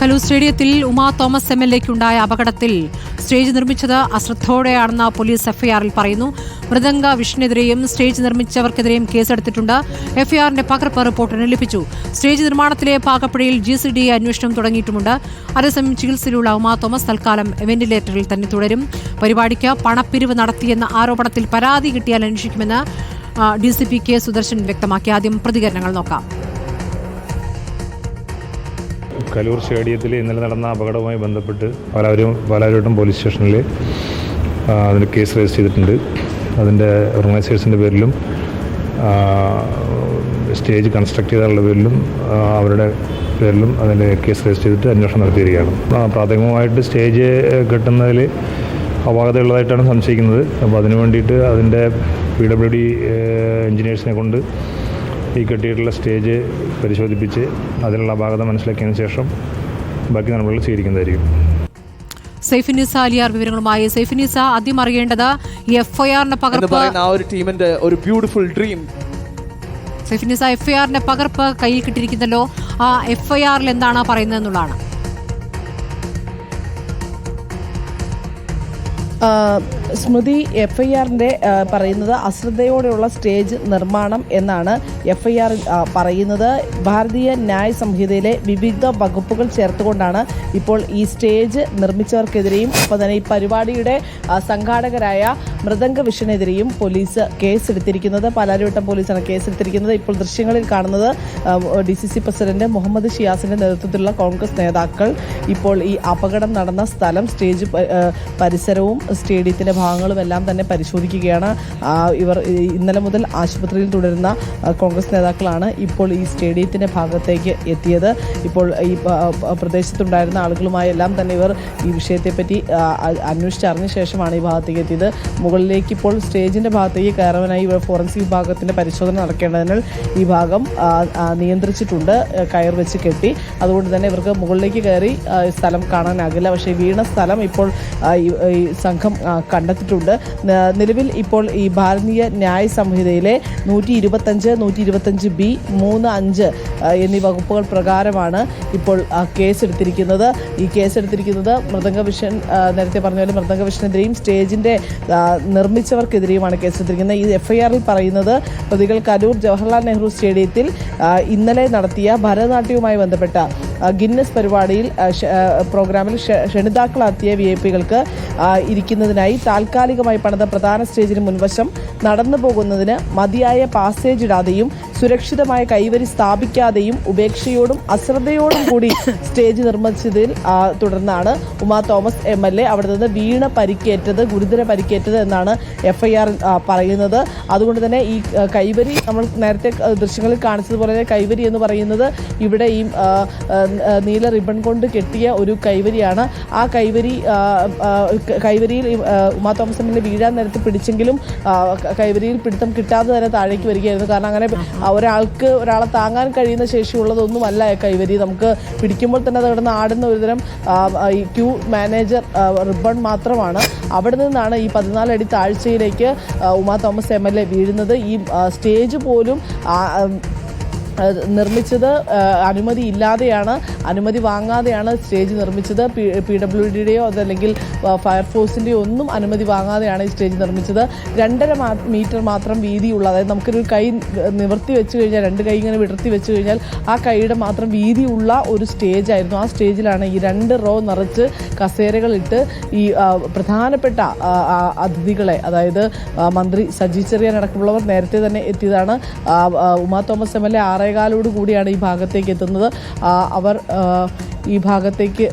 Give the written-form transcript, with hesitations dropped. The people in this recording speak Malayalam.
കലൂർ സ്റ്റേഡിയത്തിൽ ഉമാ തോമസ് MLAയ്ക്കുണ്ടായ അപകടത്തിൽ സ്റ്റേജ് നിർമ്മിച്ചത് അശ്രദ്ധയോടെയാണെന്ന് പോലീസ് എഫ്ഐആറിൽ പറയുന്നു. മൃദംഗ വിഷ്ണുവിനെതിരെയും സ്റ്റേജ് നിർമ്മിച്ചവർക്കെതിരെയും കേസെടുത്തിട്ടുണ്ട്. എഫ്ഐആറിന്റെ പകർപ്പ് റിപ്പോർട്ടിന് ലഭിച്ചു. സ്റ്റേജ് നിർമ്മാണത്തിലെ പാകപ്പിഴയിൽ GCDA അന്വേഷണം തുടങ്ങിയിട്ടുമുണ്ട്. അതേസമയം ചികിത്സയിലുള്ള ഉമാ തോമസ് തൽക്കാലം വെന്റിലേറ്ററിൽ തന്നെ തുടരും. പരിപാടിക്ക് പണപ്പിരിവ് നടത്തിയെന്ന ആരോപണത്തിൽ പരാതി കിട്ടിയാൽ അന്വേഷിക്കുമെന്ന് DCP K. സുദർശൻ വ്യക്തമാക്കി. ആദ്യം പ്രതികരണങ്ങൾ നോക്കാം. കലൂർ സ്റ്റേഡിയത്തിൽ ഇന്നലെ നടന്ന അപകടവുമായി ബന്ധപ്പെട്ട് പാലാരിവട്ടം പോലീസ് സ്റ്റേഷനിൽ അതിന് കേസ് രജിസ്റ്റർ ചെയ്തിട്ടുണ്ട്. അതിൻ്റെ ഓർഗനൈസേഴ്സിൻ്റെ പേരിലും സ്റ്റേജ് കൺസ്ട്രക്ട് ചെയ്തതിനുള്ള പേരിലും അവരുടെ പേരിലും അതിൻ്റെ കേസ് രജിസ്റ്റർ ചെയ്തിട്ട് അന്വേഷണം നടത്തിയിരിക്കുകയാണ്. പ്രാഥമികമായിട്ട് സ്റ്റേജ് കെട്ടുന്നതിൽ അപാകതയുള്ളതായിട്ടാണ് സംശയിക്കുന്നത്. അപ്പോൾ അതിനു വേണ്ടിയിട്ട് അതിൻ്റെ PWD എഞ്ചിനീയേഴ്സിനെ കൊണ്ട് ഈ കെട്ടിയിട്ടുള്ള സ്റ്റേജ് പരിശോധിപ്പിച്ച് അതിനുള്ള അപാകത മനസ്സിലാക്കിയതിനു ശേഷം ബാക്കി നടപടികൾ സ്വീകരിക്കുന്നതായിരിക്കും. സൈഫുന്നിസ അലിയാർ വിവരങ്ങളുമായി. സൈഫുന്നിസ, ആദ്യം അറിയേണ്ടത് ഈ എഫ്ഐആറിന്റെ പകർപ്പ് ഒരു ബ്യൂട്ടിഫുൾ ഡ്രീം. സൈഫുന്നിസ, എഫ്ഐആറിന്റെ പകർപ്പ് കയ്യിൽ കിട്ടിയിരിക്കുന്നല്ലോ. ആ എഫ്ഐആറിൽ എന്താണ് പറയുന്നത് എന്നുള്ളതാണ്. സ്മൃതി, FIRന്റെ പറയുന്നത് അശ്രദ്ധയോടെയുള്ള സ്റ്റേജ് നിർമ്മാണം എന്നാണ് FIR പറയുന്നത്. ഭാരതീയ ന്യായ സംഹിതയിലെ വിവിധ വകുപ്പുകൾ ചേർത്തുകൊണ്ടാണ് ഇപ്പോൾ ഈ സ്റ്റേജ് നിർമ്മിച്ചവർക്കെതിരെയും ഒപ്പം തന്നെ ഈ പരിപാടിയുടെ സംഘാടകരായ മൃദംഗ വിഷനെതിരെയും പോലീസ് കേസെടുത്തിരിക്കുന്നത്. പാലാരിവട്ടം പോലീസാണ് കേസെടുത്തിരിക്കുന്നത്. ഇപ്പോൾ ദൃശ്യങ്ങളിൽ കാണുന്നത് DCC പ്രസിഡന്റ് മുഹമ്മദ് ഷിയാസിന്റെ നേതൃത്വത്തിലുള്ള കോൺഗ്രസ് നേതാക്കൾ ഇപ്പോൾ ഈ അപകടം നടന്ന സ്ഥലം, സ്റ്റേജ് പരിസരവും സ്റ്റേഡിയത്തിന്റെ ഭാഗങ്ങളും എല്ലാം തന്നെ പരിശോധിക്കുകയാണ്. ഇവർ ഇന്നലെ മുതൽ ആശുപത്രിയിൽ തുടരുന്ന കോൺഗ്രസ് നേതാക്കളാണ് ഇപ്പോൾ ഈ സ്റ്റേഡിയത്തിന്റെ ഭാഗത്തേക്ക് എത്തിയത്. ഇപ്പോൾ ഈ പ്രദേശത്തുണ്ടായിരുന്ന ആളുകളുമായി എല്ലാം തന്നെ ഇവർ ഈ വിഷയത്തെപ്പറ്റി അന്വേഷിച്ചറിഞ്ഞ ശേഷമാണ് ഈ ഭാഗത്തേക്ക് എത്തിയത്. മുകളിലേക്ക് ഇപ്പോൾ സ്റ്റേജിന്റെ ഭാഗത്തേക്ക് കയറാനായി ഇവർ ഫോറൻസിക് വിഭാഗത്തിന്റെ പരിശോധന നടക്കേണ്ടതിനാൽ ഈ ഭാഗം നിയന്ത്രിച്ചിട്ടുണ്ട്, കയർ വെച്ച് കെട്ടി. അതുകൊണ്ട് തന്നെ ഇവർക്ക് മുകളിലേക്ക് കയറി സ്ഥലം കാണാനാകില്ല. പക്ഷേ വീണ സ്ഥലം ഇപ്പോൾ ഈ സംഘം കണ്ടെത്തിയിട്ടുണ്ട്. നിലവിൽ ഇപ്പോൾ ഈ ഭാരതീയ ന്യായ സംഹിതയിലെ 125, 125B, 3, 5 എന്നീ വകുപ്പുകൾ പ്രകാരമാണ് ഇപ്പോൾ കേസെടുത്തിരിക്കുന്നത്. ഈ കേസെടുത്തിരിക്കുന്നത് നേരത്തെ പറഞ്ഞ പോലെ മൃദംഗ വിഷനെതിരെയും സ്റ്റേജിന്റെ നിർമ്മിച്ചവർക്കെതിരെയുമാണ് കേസെടുത്തിരിക്കുന്നത്. ഈ FIRൽ പറയുന്നത് പ്രതികൾ കലൂർ ജവഹർലാൽ നെഹ്റു സ്റ്റേഡിയത്തിൽ ഇന്നലെ നടത്തിയ ഭരതനാട്യവുമായി ബന്ധപ്പെട്ട ഗിന്നസ് പരിപാടിയിൽ പ്രോഗ്രാമിൽ ക്ഷണിതാക്കളാക്കിയ VIP-കൾക്ക് ഇരിക്കുന്നതിനായി താൽക്കാലികമായി പണിത പ്രധാന സ്റ്റേജിന് മുൻവശം നടന്നു പോകുന്നതിന് മതിയായ പാസേജ് ഇടാതെയും സുരക്ഷിതമായ കൈവരി സ്ഥാപിക്കാതെയും ഉപേക്ഷയോടും അശ്രദ്ധയോടും കൂടി സ്റ്റേജ് നിർമ്മിച്ചതിൽ തുടർന്നാണ് ഉമാ തോമസ് MLA അവിടെ നിന്ന് വീണ് പരിക്കേറ്റത്, ഗുരുതര പരിക്കേറ്റത് എന്നാണ് FIR പറയുന്നത്. അതുകൊണ്ട് തന്നെ ഈ കൈവരി നമ്മൾ നേരത്തെ ദൃശ്യങ്ങളിൽ കാണിച്ചതുപോലെ തന്നെ കൈവരി എന്ന് പറയുന്നത് ഇവിടെ ഈ നീല റിബൺ കൊണ്ട് കെട്ടിയ ഒരു കൈവരിയാണ്. ആ കൈവരിയിൽ ഉമാ തോമസ് MLA വീഴാൻ നേരത്ത് പിടിച്ചെങ്കിലും കൈവരിയിൽ പിടുത്തം കിട്ടാതെ തന്നെ താഴേക്ക് വരികയായിരുന്നു. കാരണം അങ്ങനെ ഒരാളെ താങ്ങാൻ കഴിയുന്ന ശേഷിയുള്ളതൊന്നുമല്ല കൈവരി. നമുക്ക് പിടിക്കുമ്പോൾ തന്നെ അത് കിടന്ന് ആടുന്ന ഒരുതരം ക്യൂ മാനേജർ റിബൺ മാത്രമാണ്. അവിടെ നിന്നാണ് ഈ 14 അടി താഴ്ചയിലേക്ക് ഉമാ തോമസ് MLA വീഴുന്നത്. ഈ സ്റ്റേജ് പോലും നിർമ്മിച്ചത് അനുമതി ഇല്ലാതെയാണ്, അനുമതി വാങ്ങാതെയാണ് സ്റ്റേജ് നിർമ്മിച്ചത്. PWDയുടെയോ അതല്ലെങ്കിൽ ഫയർഫോഴ്സിൻ്റെയോ ഒന്നും അനുമതി വാങ്ങാതെയാണ് ഈ സ്റ്റേജ് നിർമ്മിച്ചത്. 2.5 മീറ്റർ മാത്രം വീതിയുള്ള, അതായത് നമുക്കൊരു കൈ നിവർത്തി വെച്ച് കഴിഞ്ഞാൽ, 2 കൈ ഇങ്ങനെ വിടർത്തി വെച്ച് കഴിഞ്ഞാൽ ആ കൈയുടെ മാത്രം വീതിയുള്ള ഒരു സ്റ്റേജായിരുന്നു. ആ സ്റ്റേജിലാണ് ഈ 2 റോ നിറച്ച് കസേരകളിട്ട് ഈ പ്രധാനപ്പെട്ട അതിഥികളെ, അതായത് മന്ത്രി സജി ചെറിയാൻ അടക്കമുള്ളവർ നേരത്തെ തന്നെ എത്തിയതാണ്. ഉമാ തോമസ് MLA 6:15 കൂടിയാണ് ഈ ഭാഗത്തേക്ക് എത്തുന്നത്. അവർ ഈ ഭാഗത്തേക്ക്